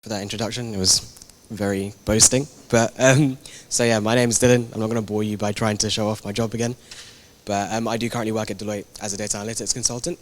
for that introduction. It was very boasting. So yeah, my name is Dylan. I'm not going to bore you by trying to show off my job again. I do currently work at Deloitte as a data analytics consultant.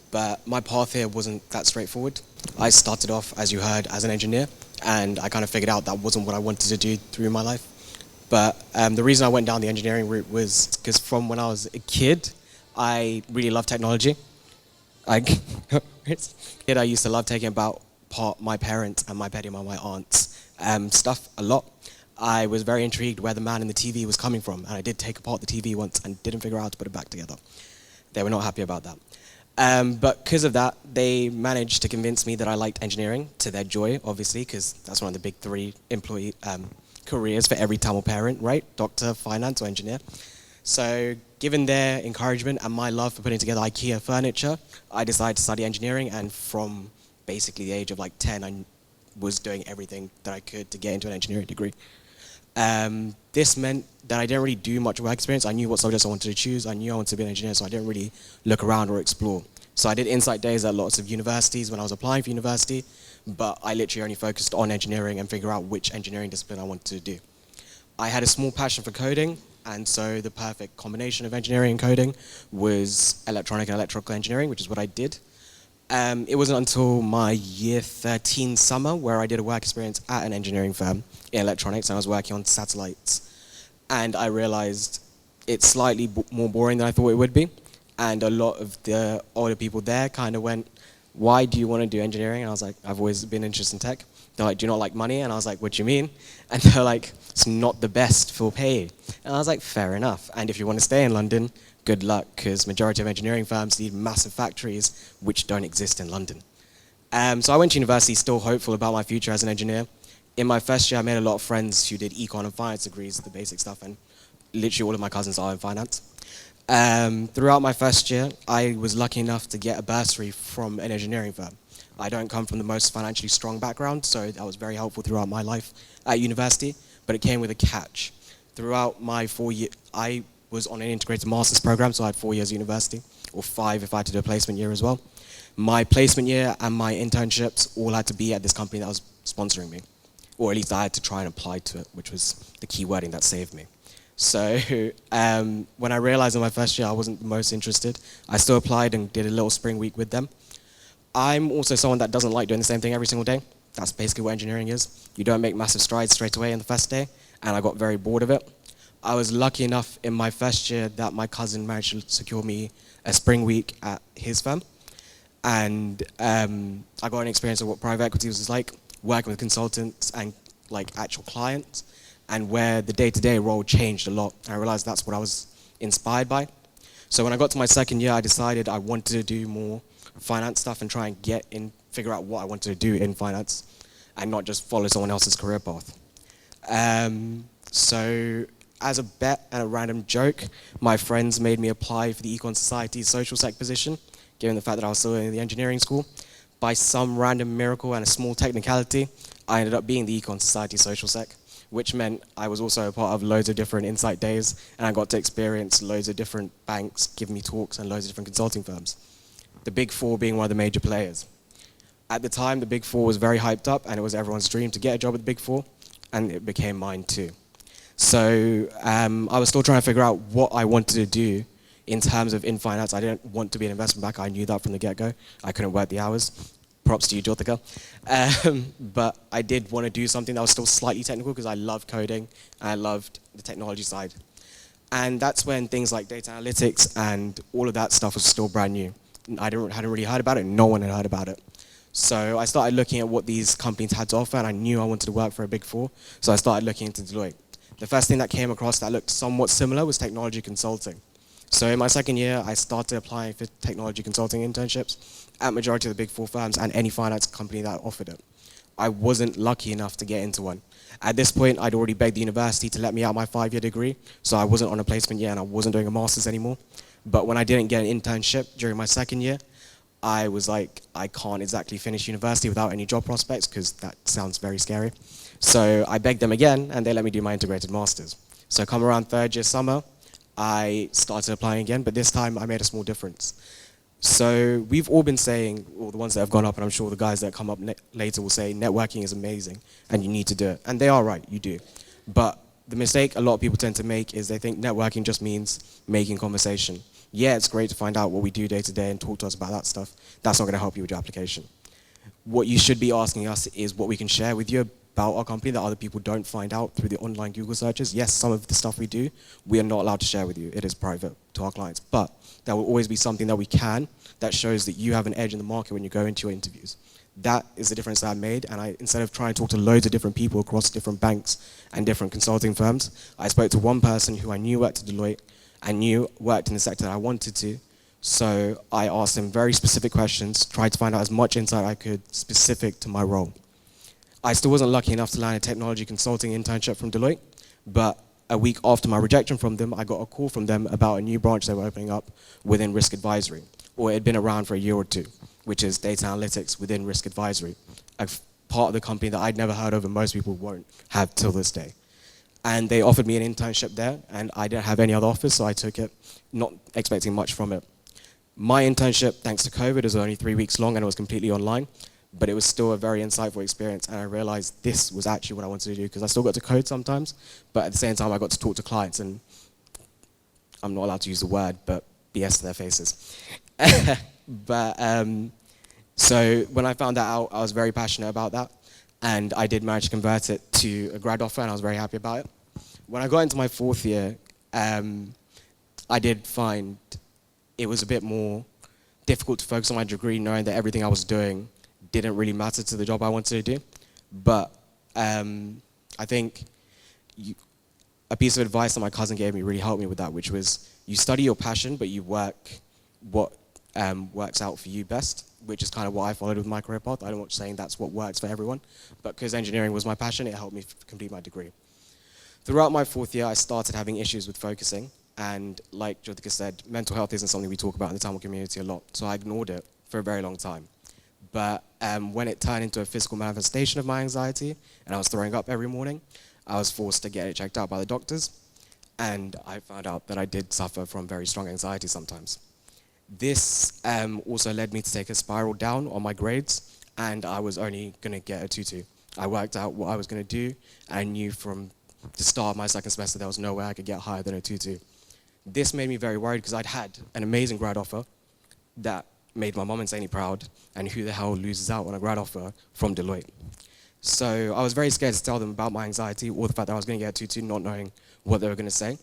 But my path here wasn't that straightforward. I started off, as you heard, as an engineer, and I kind of figured out that wasn't what I wanted to do through my life. The reason I went down the engineering route was because from when I was a kid, I really loved technology. I, kid, I used to love taking about my parents and my aunts stuff a lot. I was very intrigued where the man in the TV was coming from, and I did take apart the TV once and didn't figure out how to put it back together. They were not happy about that. But because of that, they managed to convince me that I liked engineering, to their joy, obviously, because that's one of the big three employee careers for every Tamil parent, right? Doctor, finance, or engineer. So given their encouragement and my love for putting together IKEA furniture, I decided to study engineering, and from basically the age of like 10, I was doing everything that I could to get into an engineering degree. This meant that I didn't really do much work experience. I knew what subjects I wanted to choose. I knew I wanted to be an engineer, so I didn't really look around or explore. So I did insight days at lots of universities when I was applying for university, but I literally only focused on engineering and figure out which engineering discipline I wanted to do. I had a small passion for coding, and so the perfect combination of engineering and coding was electronic and electrical engineering, which is what I did. It wasn't until my year 13 summer where I did a work experience at an engineering firm in electronics, and I was working on satellites. And I realized it's slightly more boring than I thought it would be. And a lot of the older people there kind of went, "Why do you want to do engineering?" And I was like, "I've always been interested in tech." They're like, "Do you not like money?" And I was like, "What do you mean?" And they're like, "It's not the best for pay." And I was like, "Fair enough. And if you want to stay in London, good luck, because majority of engineering firms need massive factories which don't exist in London." So I went to university still hopeful about my future as an engineer. In my first year, I made a lot of friends who did econ and finance degrees, the basic stuff, and literally all of my cousins are in finance. Throughout my first year, I was lucky enough to get a bursary from an engineering firm. I don't come from the most financially strong background, so that was very helpful throughout my life at university, but it came with a catch. Throughout my 4 year, I was on an integrated master's program, so I had 4 years of university, or 5 if I had to do a placement year as well. My placement year and my internships all had to be at this company that was sponsoring me, or at least I had to try and apply to it, which was the key wording that saved me. So when I realized in my first year I wasn't the most interested, I still applied and did a little spring week with them. I'm also someone that doesn't like doing the same thing every single day. That's basically what engineering is. You don't make massive strides straight away in the first day, and I got very bored of it. I was lucky enough in my first year that my cousin managed to secure me a spring week at his firm, and I got an experience of what private equity was like, working with consultants and like actual clients, and where the day-to-day role changed a lot. I realized that's what I was inspired by. So when I got to my second year, I decided I wanted to do more finance stuff and try and figure out what I wanted to do in finance and not just follow someone else's career path. So as a bet and a random joke, my friends made me apply for the Econ Society's social sec position, given the fact that I was still in the engineering school. By some random miracle and a small technicality, I ended up being the Econ Society social sec, which meant I was also a part of loads of different insight days, and I got to experience loads of different banks giving me talks and loads of different consulting firms. The Big Four being one of the major players. At the time, the Big Four was very hyped up, and it was everyone's dream to get a job at the Big Four, and it became mine too. So I was still trying to figure out what I wanted to do in terms of in finance. I didn't want to be an investment banker. I knew that from the get-go. I couldn't work the hours. Props to you, Jyotika. But I did want to do something that was still slightly technical because I loved coding and I loved the technology side. And that's when things like data analytics and all of that stuff was still brand new. I hadn't really heard about it. No one had heard about it. So I started looking at what these companies had to offer, and I knew I wanted to work for a Big Four. So I started looking into Deloitte. The first thing that came across that looked somewhat similar was technology consulting. So in my second year, I started applying for technology consulting internships at majority of the Big Four firms and any finance company that offered it. I wasn't lucky enough to get into one. At this point, I'd already begged the university to let me out my 5-year degree, so I wasn't on a placement year and I wasn't doing a master's anymore. But when I didn't get an internship during my second year, I was like, I can't exactly finish university without any job prospects because that sounds very scary. So I begged them again and they let me do my integrated master's. So come around third year summer, I started applying again, but this time I made a small difference. So we've all been saying, or the ones that have gone up, and I'm sure the guys that come up later will say, networking is amazing and you need to do it. And they are right, you do. But the mistake a lot of people tend to make is they think networking just means making conversation. Yeah, it's great to find out what we do day to day and talk to us about that stuff. That's not going to help you with your application. What you should be asking us is what we can share with you about our company that other people don't find out through the online Google searches. Yes, some of the stuff we do, we are not allowed to share with you. It is private to our clients. But there will always be something that we can that shows that you have an edge in the market when you go into your interviews. That is the difference that I made, and instead of trying to talk to loads of different people across different banks and different consulting firms, I spoke to one person who I knew worked at Deloitte and knew worked in the sector that I wanted to. So I asked him very specific questions, tried to find out as much insight I could specific to my role. I still wasn't lucky enough to land a technology consulting internship from Deloitte, but a week after my rejection from them, I got a call from them about a new branch they were opening up within risk advisory, or it had been around for a year or two, which is data analytics within risk advisory, a part of the company that I'd never heard of and most people won't have till this day. And they offered me an internship there, and I didn't have any other offers, so I took it, not expecting much from it. My internship, thanks to COVID, was only 3 weeks long and it was completely online, but it was still a very insightful experience, and I realized this was actually what I wanted to do, because I still got to code sometimes, but at the same time I got to talk to clients, and I'm not allowed to use the word, but BS to their faces. So when I found that out, I was very passionate about that, and I did manage to convert it to a grad offer, and I was very happy about it. When I got into my 4th year, I did find it was a bit more difficult to focus on my degree, knowing that everything I was doing didn't really matter to the job I wanted to do. But I think a piece of advice that my cousin gave me really helped me with that, which was you study your passion, but you work what works out for you best, which is kind of what I followed with my career path. I'm not saying that's what works for everyone, but because engineering was my passion, it helped me complete my degree. Throughout my 4th year, I started having issues with focusing, and like Jyotika said, mental health isn't something we talk about in the Tamil community a lot, so I ignored it for a very long time. But when it turned into a physical manifestation of my anxiety, and I was throwing up every morning, I was forced to get it checked out by the doctors, and I found out that I did suffer from very strong anxiety sometimes. This also led me to take a spiral down on my grades, and I was only going to get a 2-2. I worked out what I was going to do, and I knew from the start of my 2nd semester there was no way I could get higher than a 2-2. This made me very worried because I'd had an amazing grad offer that made my mom insanely proud, and who the hell loses out on a grad offer from Deloitte? So I was very scared to tell them about my anxiety or the fact that I was going to get a 2-2, not knowing what they were going to say.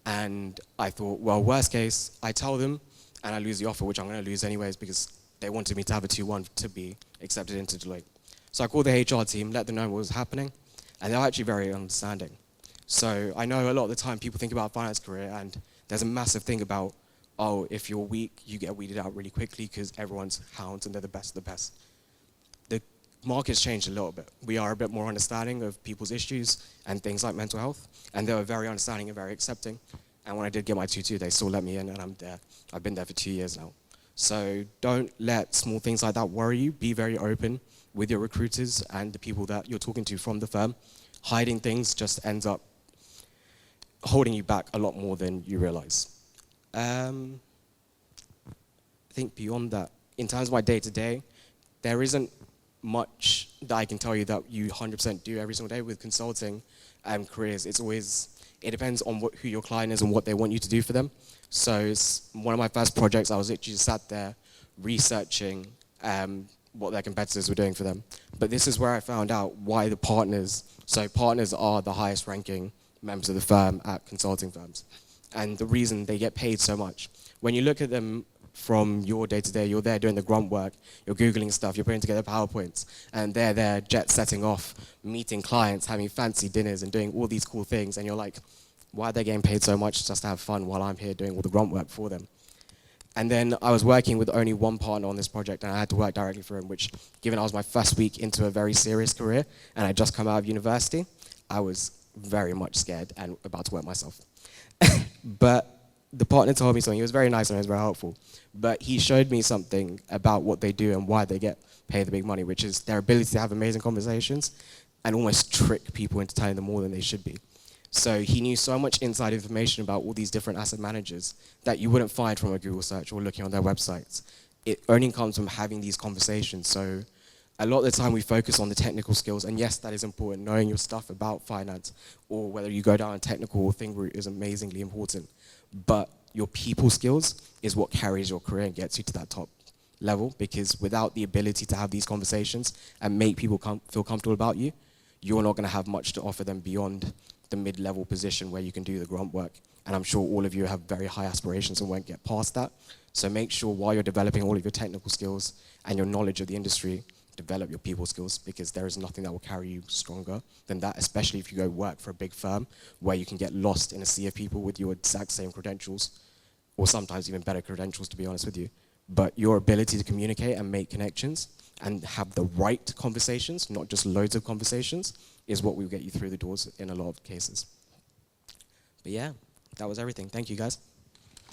And I thought, well, worst case, I tell them and I lose the offer, which I'm going to lose anyways because they wanted me to have a 2-1 to be accepted into Deloitte. So I called the HR team, let them know what was happening, and they were actually very understanding. So I know a lot of the time people think about a finance career and there's a massive thing about, oh, if you're weak, you get weeded out really quickly because everyone's hounds and they're the best of the best. The market's changed a little bit. We are a bit more understanding of people's issues and things like mental health, and they were very understanding and very accepting. And when I did get my 2-2, they still let me in, and I'm there. I've been there for 2 years now. So don't let small things like that worry you. Be very open with your recruiters and the people that you're talking to from the firm. Hiding things just ends up holding you back a lot more than you realize. I think beyond that, in terms of my day-to-day, there isn't much that I can tell you that you 100% do every single day with consulting careers. It depends on who your client is and what they want you to do for them. So it's one of my first projects, I was literally just sat there researching what their competitors were doing for them. But this is where I found out why the partners are the highest ranking members of the firm at consulting firms. And the reason they get paid so much. When you look at them from your day-to-day, you're there doing the grunt work, you're Googling stuff, you're putting together PowerPoints, and they're there jet setting off, meeting clients, having fancy dinners and doing all these cool things, and you're like, why are they getting paid so much just to have fun while I'm here doing all the grunt work for them? And then I was working with only one partner on this project, and I had to work directly for him, which, given I was my first week into a very serious career, and I'd just come out of university, I was very much scared and about to work myself. But the partner told me something. He was very nice and he was very helpful. But he showed me something about what they do and why they get paid the big money, which is their ability to have amazing conversations and almost trick people into telling them more than they should be. So he knew so much inside information about all these different asset managers that you wouldn't find from a Google search or looking on their websites. It only comes from having these conversations. So a lot of the time we focus on the technical skills, and yes, that is important. Knowing your stuff about finance, or whether you go down a technical thing route, is amazingly important. But your people skills is what carries your career and gets you to that top level, because without the ability to have these conversations and make people feel comfortable about you, you're not going to have much to offer them beyond the mid-level position where you can do the grunt work. And I'm sure all of you have very high aspirations and won't get past that. So make sure while you're developing all of your technical skills and your knowledge of the industry, develop your people skills, because there is nothing that will carry you stronger than that, especially if you go work for a big firm where you can get lost in a sea of people with your exact same credentials, or sometimes even better credentials, to be honest with you. But your ability to communicate and make connections and have the right conversations, not just loads of conversations, is what will get you through the doors in a lot of cases. But yeah, that was everything. Thank you, guys.